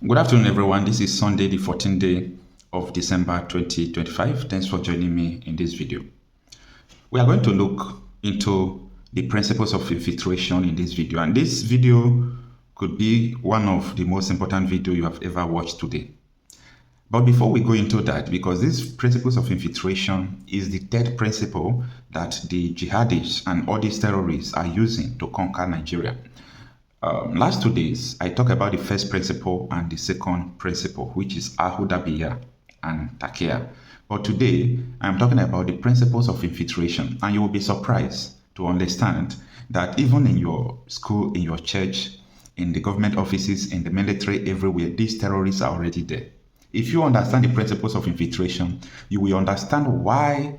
Good afternoon, everyone. This is Sunday, the 14th day of December 2025. Thanks for joining me in this video. We are going to look into the principles of infiltration in this video, and this video could be one of the most important videos you have ever watched today. But before we go into that, because these principles of infiltration is the third principle that the jihadists and all these terrorists are using to conquer Nigeria. Last 2 days, I talked about the first principle and the second principle, which is Ahudabiya and Takia. But today, I'm talking about the principles of infiltration, and you will be surprised to understand that even in your school, in your church, in the government offices, in the military, everywhere, these terrorists are already there. If you understand the principles of infiltration, you will understand why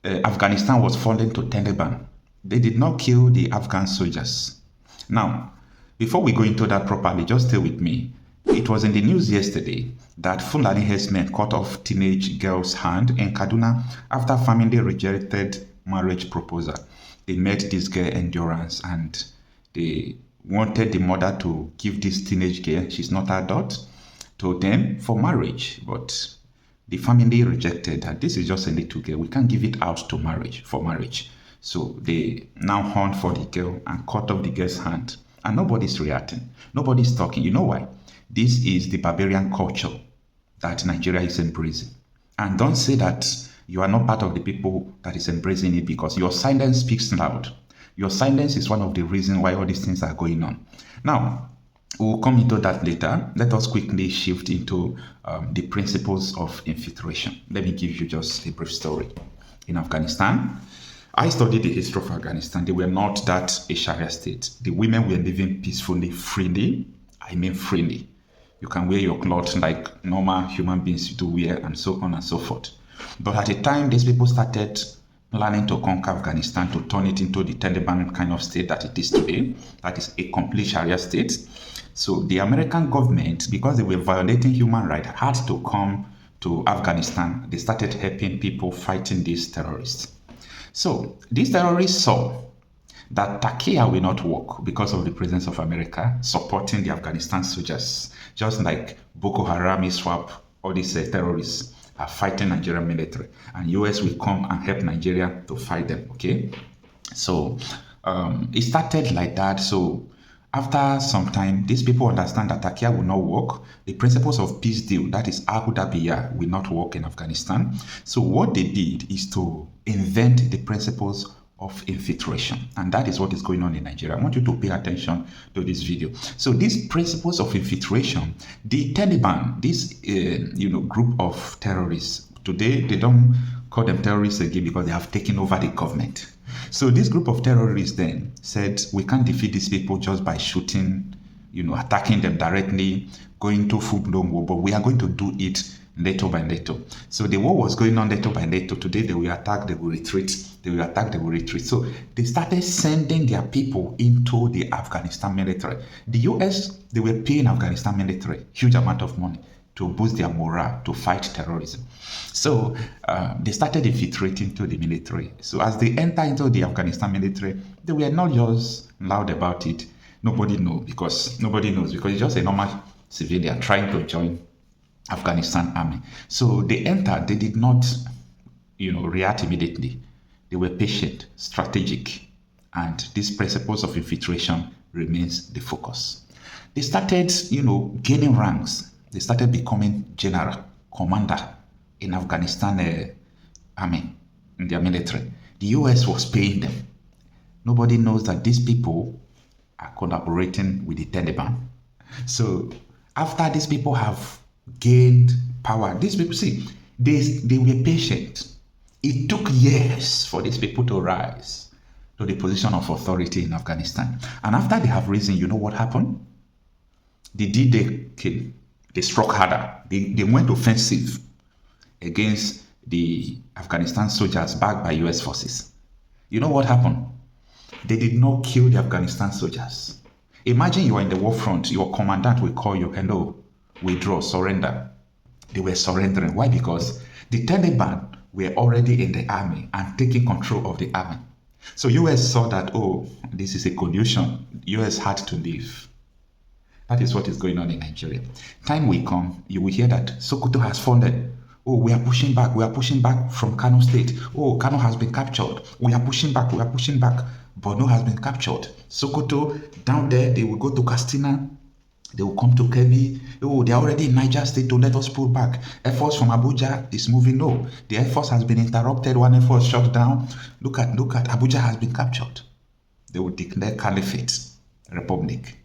Afghanistan was falling to Taliban. They did not kill the Afghan soldiers. Now, before we go into that properly, just stay with me. It was in the news yesterday that Fulani herdsmen cut off teenage girl's hand in Kaduna after family rejected marriage proposal. They met this girl endurance and they wanted the mother to give this teenage girl, she's not adult, to them for marriage. But the family rejected her. This is just a little girl. We can't give it out to marriage for marriage. So they now hunt for the girl and cut off the girl's hand. And nobody's reacting. Nobody's talking. You know why? This is the barbarian culture that Nigeria is embracing. And don't say that you are not part of the people that is embracing it, because your silence speaks loud. Your silence is one of the reasons why all these things are going on. Now, we'll come into that later. Let us quickly shift into the principles of infiltration. Let me give you just a brief story. In Afghanistan, I studied the history of Afghanistan. They were not that a Sharia state. The women were living peacefully, freely. I mean freely. You can wear your clothes like normal human beings do wear, and so on and so forth. But at the time, these people started planning to conquer Afghanistan, to turn it into the Taliban kind of state that it is today. That is a complete Sharia state. So the American government, because they were violating human rights, had to come to Afghanistan. They started helping people fighting these terrorists. So these terrorists saw that Takia will not work because of the presence of America supporting the Afghanistan soldiers. Just like Boko Haram, ISWAP, all these terrorists are fighting Nigerian military. And US will come and help Nigeria to fight them, okay? So it started like that. So after some time, these people understand that Takia will not work. The principles of peace deal, that is Ahudabiya, will not work in Afghanistan. So what they did is to invent the principles of infiltration. And that is what is going on in Nigeria. I want you to pay attention to this video. So these principles of infiltration, the Taliban, this group of terrorists, today they don't call them terrorists again because they have taken over the government. So this group of terrorists then said, we can't defeat these people just by shooting, attacking them directly, going to full-blown war, but we are going to do it little by little. So the war was going on little by little. Today they will attack, they will retreat. They will attack, they will retreat. So they started sending their people into the Afghanistan military. The US, they were paying Afghanistan military huge amount of money to boost their morale, to fight terrorism. So they started infiltrating to the military. So as they enter into the Afghanistan military, they were not just loud about it. Nobody knows because it's just a normal civilian trying to join Afghanistan army. So they entered, they did not, react immediately. They were patient, strategic, and these principles of infiltration remains the focus. They started, gaining ranks. They started becoming general, commander in Afghanistan army, in their military. The US was paying them. Nobody knows that these people are collaborating with the Taliban. So after these people have gained power, these people, they were patient. It took years for these people to rise to the position of authority in Afghanistan. And after they have risen, you know what happened? The D-Day came. They struck harder. They went offensive against the Afghanistan soldiers backed by US forces. You know what happened? They did not kill the Afghanistan soldiers. Imagine you are in the war front. Your commandant will call you, hello, withdraw, surrender. They were surrendering. Why? Because the Taliban were already in the army and taking control of the army. So US saw that, oh, this is a collusion. US had to leave. That is what is going on in Nigeria. Time will come, you will hear that Sokoto has fallen. Oh, we are pushing back. We are pushing back from Kano State. Oh, Kano has been captured. We are pushing back. We are pushing back. Borno has been captured. Sokoto, down there, they will go to Katsina. They will come to Kebbi. Oh, they are already in Niger State to let us pull back. Air Force from Abuja is moving. No, the Air Force has been interrupted. One Air Force shut down. Look at Abuja has been captured. They will declare Caliphate Republic.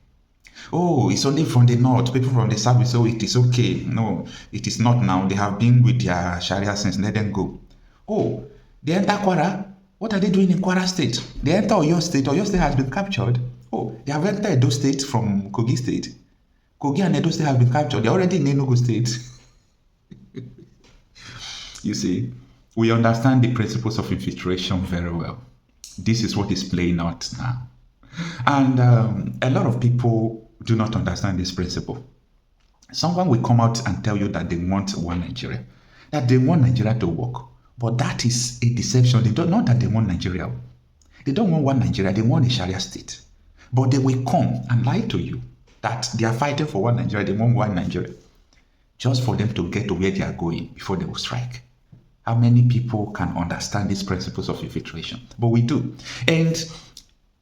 Oh, it's only from the north. People from the south will say, oh, it is okay. No, it is not now. They have been with their Sharia since. Let them go. Oh, they enter Kwara. What are they doing in Kwara State? They enter Oyo State. Oyo State has been captured. Oh, they have entered Edo State from Kogi State. Kogi and Edo State have been captured. They're already in Enugu State. You see, we understand the principles of infiltration very well. This is what is playing out now. And a lot of people do not understand this principle. Someone will come out and tell you that they want one Nigeria, that they want Nigeria to work. But that is a deception. They don't know that they want Nigeria. They don't want one Nigeria. They want a Sharia state. But they will come and lie to you that they are fighting for one Nigeria. They want one Nigeria. Just for them to get to where they are going before they will strike. How many people can understand these principles of infiltration? But we do. And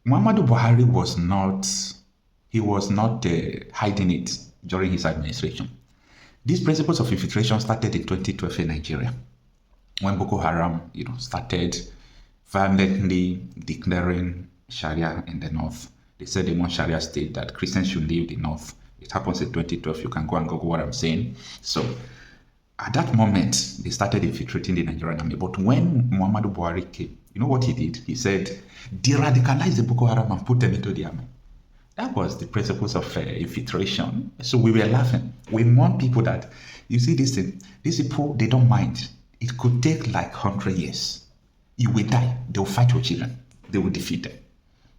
Muhammadu Buhari was not hiding it during his administration. These principles of infiltration started in 2012 in Nigeria, when Boko Haram, started violently declaring Sharia in the north. They said they want Sharia state, that Christians should leave the north. It happens in 2012. You can go and Google what I'm saying. So at that moment, they started infiltrating the Nigerian army. But when Muhammadu Buhari came, you know what he did? He said, de-radicalize the Boko Haram and put them into the army. That was the principles of infiltration. So we were laughing. We warn people that, you see this thing, these people, they don't mind. It could take like 100 years. You will die. They will fight your children. They will defeat them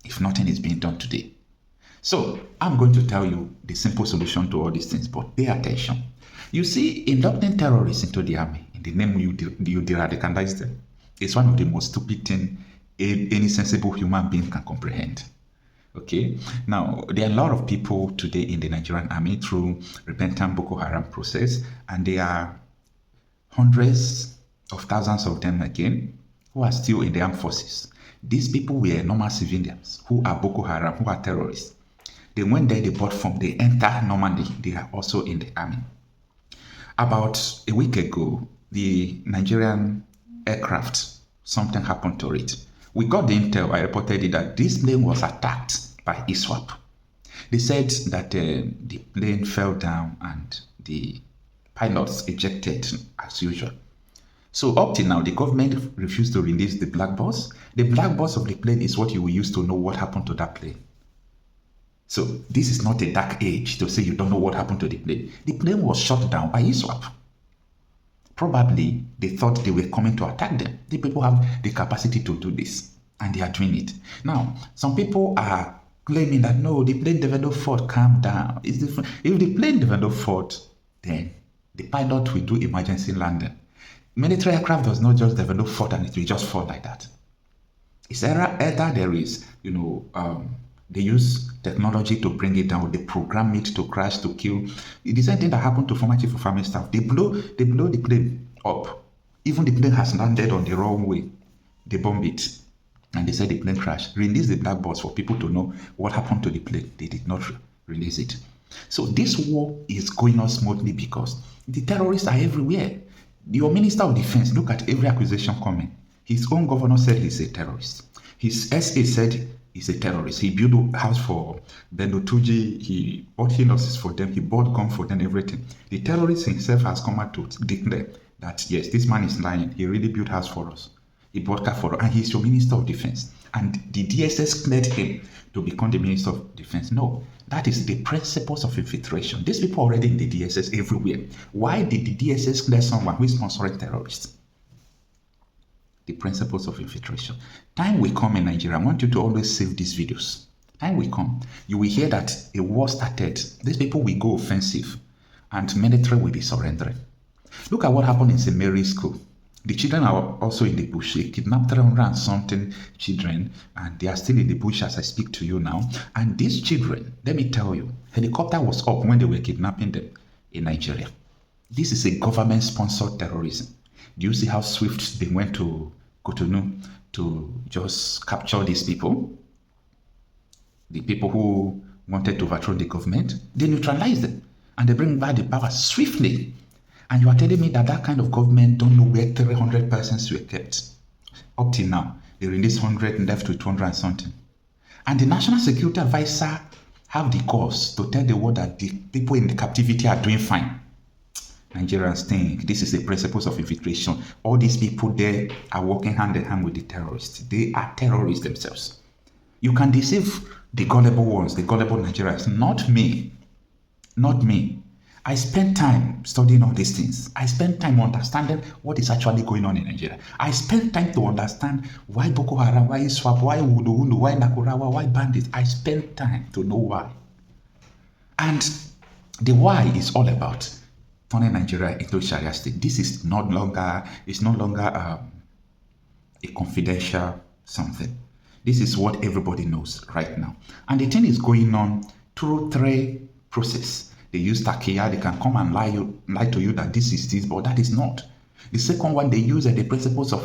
if nothing is being done today. So I'm going to tell you the simple solution to all these things, but pay attention. You see, inducting terrorists into the army in the name you de-radicalize them is one of the most stupid things any sensible human being can comprehend. Okay, now there are a lot of people today in the Nigerian army through repentant Boko Haram process, and there are hundreds of thousands of them again who are still in the armed forces. These people were normal civilians who are Boko Haram, who are terrorists. They went there, they bought from, they enter Normandy, they are also in the army. About a week ago, the Nigerian aircraft, something happened to it. We got the intel, I reported it, that this plane was attacked by ISWAP. They said that the plane fell down and the pilots ejected as usual. So up till now, the government refused to release the black box. The black box of the plane is what you will use to know what happened to that plane. So this is not a dark age to say you don't know what happened to the plane. The plane was shot down by ISWAP. Probably they thought they were coming to attack them. The people have the capacity to do this, and they are doing it. Now, some people are claiming that no, the plane developed fault, calm down. It's different. If the plane developed fault, then the pilot will do emergency landing. Military aircraft does not just develop fault and it will just fall like that. It's either there is, they use technology to bring it down. They program it to crash, to kill. The same thing that happened to former chief of army staff. They blow the plane up. Even the plane has landed on the wrong way. They bomb it. And they said the plane crashed. Release the black box for people to know what happened to the plane. They did not release it. So this war is going on smoothly because the terrorists are everywhere. Your Minister of Defense, look at every accusation coming. His own governor said he's a terrorist. His SA said he's a terrorist. He built a house for Beno Tuji. He bought houses for them. He bought guns for them, everything. The terrorist himself has come out to declare that, yes, this man is lying. He really built a house for us. He bought car for us. And he's your Minister of Defense. And the DSS cleared him to become the Minister of Defense. No, that is the principles of infiltration. These people are already in the DSS everywhere. Why did the DSS clear someone who is sponsoring terrorists? The principles of infiltration. Time will come in Nigeria. I want you to always save these videos. Time will come. You will hear that a war started. These people will go offensive and military will be surrendering. Look at what happened in St. Mary's School. The children are also in the bush. They kidnapped 300 and something children, and they are still in the bush as I speak to you now. And these children, let me tell you, helicopter was up when they were kidnapping them in Nigeria. This is a government-sponsored terrorism. Do you see how swift they went to Cotonou to just capture these people? The people who wanted to overthrow the government, they neutralize them and they bring back the power swiftly. And you are telling me that that kind of government don't know where 300 persons were kept. Up till now, they released 100 and left with 200 and something. And the National Security Advisor have the cause to tell the world that the people in the captivity are doing fine. Nigerians think this is the principles of infiltration. All these people there are working hand in hand with the terrorists. They are terrorists themselves. You can deceive the gullible ones, the gullible Nigerians, not me. Not me. I spent time studying all these things. I spent time understanding what is actually going on in Nigeria. I spent time to understand why Boko Haram, why Swap, why Wudu, why Nakurawa, why bandits. I spent time to know why. And the why is all about turning Nigeria into a Sharia state. This is no longer a confidential something. This is what everybody knows right now. And the thing is going on through three processes. They use takia, they can come and lie to you that this is this, but that is not. The second one, they use the principles of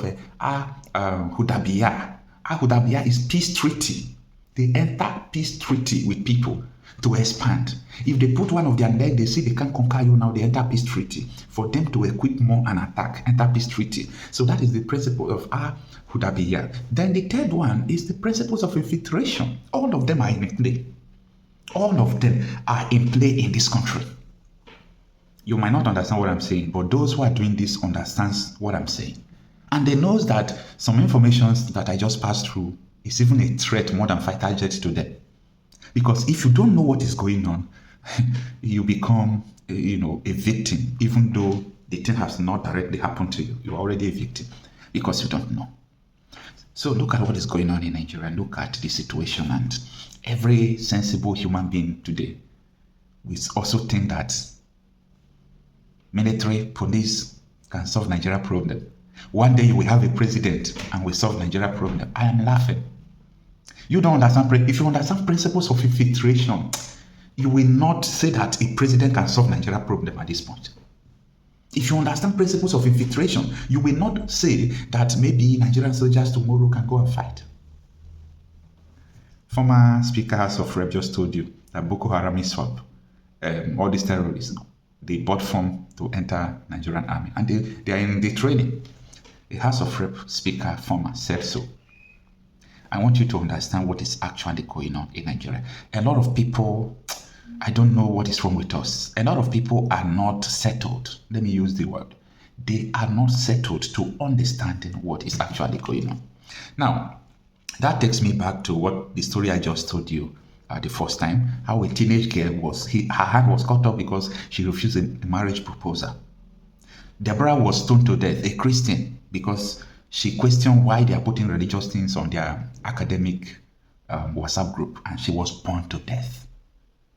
Hudabiya. Hudabiya is peace treaty. They enter peace treaty with people to expand. If they put one of their leg, they see they can't conquer you now, they enter peace treaty. For them to equip more and attack, enter peace treaty. So that is the principle of Hudabiya. Then the third one is the principles of infiltration. All of them are in play. All of them are in play in this country. You might not understand what I'm saying, but those who are doing this understands what I'm saying. And they know that some information that I just passed through is even a threat more than fighter jets to them. Because if you don't know what is going on, you become, a victim, even though the thing has not directly happened to you. You're already a victim because you don't know. So look at what is going on in Nigeria. Look at the situation, and every sensible human being today will also think that military, police can solve Nigeria problem. One day you will have a president and will solve Nigeria problem. I am laughing. You don't understand. If you understand principles of infiltration, you will not say that a president can solve Nigeria problem at this point. If you understand principles of infiltration, you will not say that maybe Nigerian soldiers tomorrow can go and fight. Former Speaker House of Rep just told you that Boko Haram is swap. All these terrorists, they bought form to enter Nigerian army, and they are in the training. The House of Rep Speaker, former, said so. I want you to understand what is actually going on in Nigeria. A lot of people, I don't know what is wrong with us. A lot of people are not settled. Let me use the word. They are not settled to understanding what is actually going on. Now, that takes me back to what the story I just told you the first time, how a teenage girl her hand was cut off because she refused a marriage proposal. Deborah was stoned to death, a Christian, because she questioned why they are putting religious things on their academic WhatsApp group, and she was burned to death.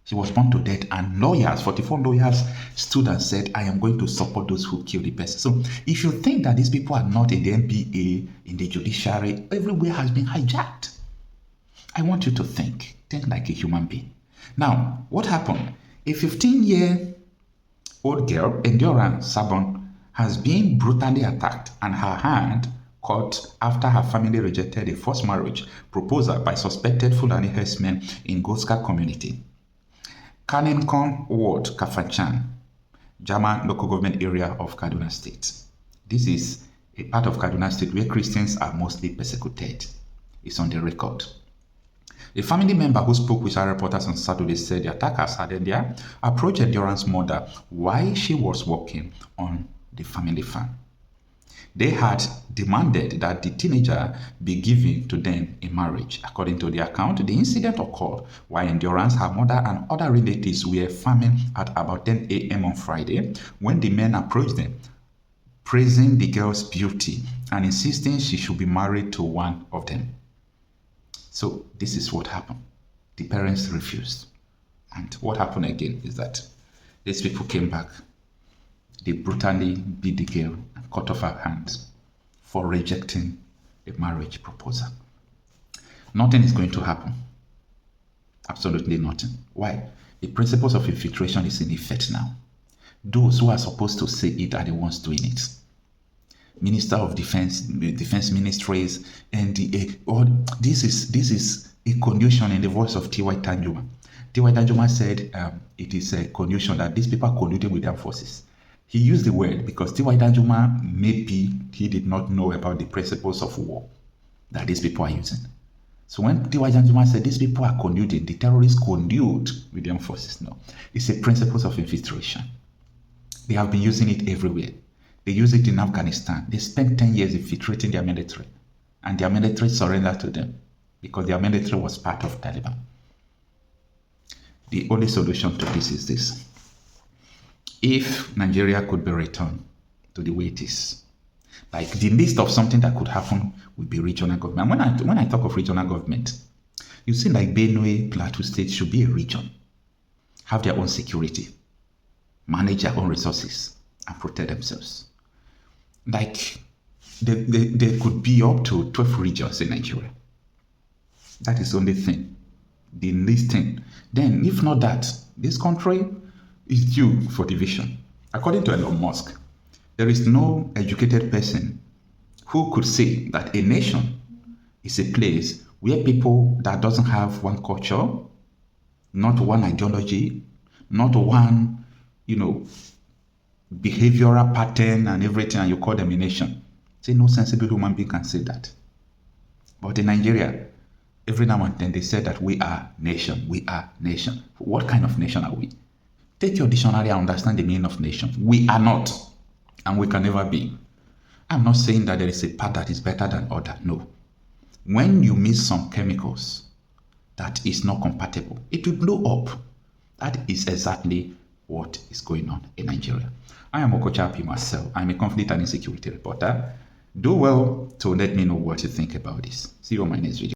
She was burned to death, and 44 lawyers stood and said, I am going to support those who kill the person. So if you think that these people are not in the NBA, in the judiciary, everywhere has been hijacked. I want you to think like a human being. Now, what happened? A 15-year-old girl, Endurance Sabon, has been brutally attacked and her hand cut after her family rejected a forced marriage proposal by suspected Fulani herdsmen in Goska community. Kaninkon Ward, Kafanchan, Jama local government area of Kaduna State. This is a part of Kaduna State where Christians are mostly persecuted. It's on the record. A family member who spoke with our reporters on Saturday said the attackers had earlier approached Endurance's mother while she was working on the family farm. They had demanded that the teenager be given to them in marriage. According to the account, the incident occurred while Endurance, her mother, and other relatives were farming at about 10 a.m. on Friday when the men approached them, praising the girl's beauty and insisting she should be married to one of them. So this is what happened. The parents refused. And what happened again is that these people came back. They brutally beat the girl and cut off her hands for rejecting a marriage proposal. Nothing is going to happen. Absolutely nothing. Why? The principles of infiltration is in effect now. Those who are supposed to say it are the ones doing it. Minister of Defense, defense ministries, and this is a collusion in the voice of T.Y. Danjuma. T.Y. Danjuma said it is a collusion, that these people are colluding with their forces. He used the word because T.Y. Danjuma, maybe he did not know about the principles of war that these people are using. So when T.Y. Danjuma said these people are colluding, the terrorists collude with their forces, no. It's a principles of infiltration. They have been using it everywhere. They use it in Afghanistan. They spent 10 years infiltrating their military, and their military surrendered to them because their military was part of Taliban. The only solution to this is this. If Nigeria could be returned to the way it is, like the list of something that could happen would be regional government. And when I talk of regional government, you see like Benue, Plateau State should be a region, have their own security, manage their own resources, and protect themselves. Like there could be up to 12 regions in Nigeria. That is the only thing, the least thing. Then, if not that, this country is due for division. According to Elon Musk, there is no educated person who could say that a nation is a place where people that doesn't have one culture, not one ideology, not one, behavioral pattern and everything, and you call them a nation. Say no sensible human being can say that. But in Nigeria, every now and then they say that we are nation, we are nation. What kind of nation are we? Take your dictionary and understand the meaning of nation. We are not, and we can never be. I'm not saying that there is a part that is better than other, no. When you mix some chemicals that is not compatible, it will blow up. That is exactly what is going on in Nigeria. I am Okochapi myself. I'm a conflict and insecurity reporter. Do well to let me know what you think about this. See you on my next video.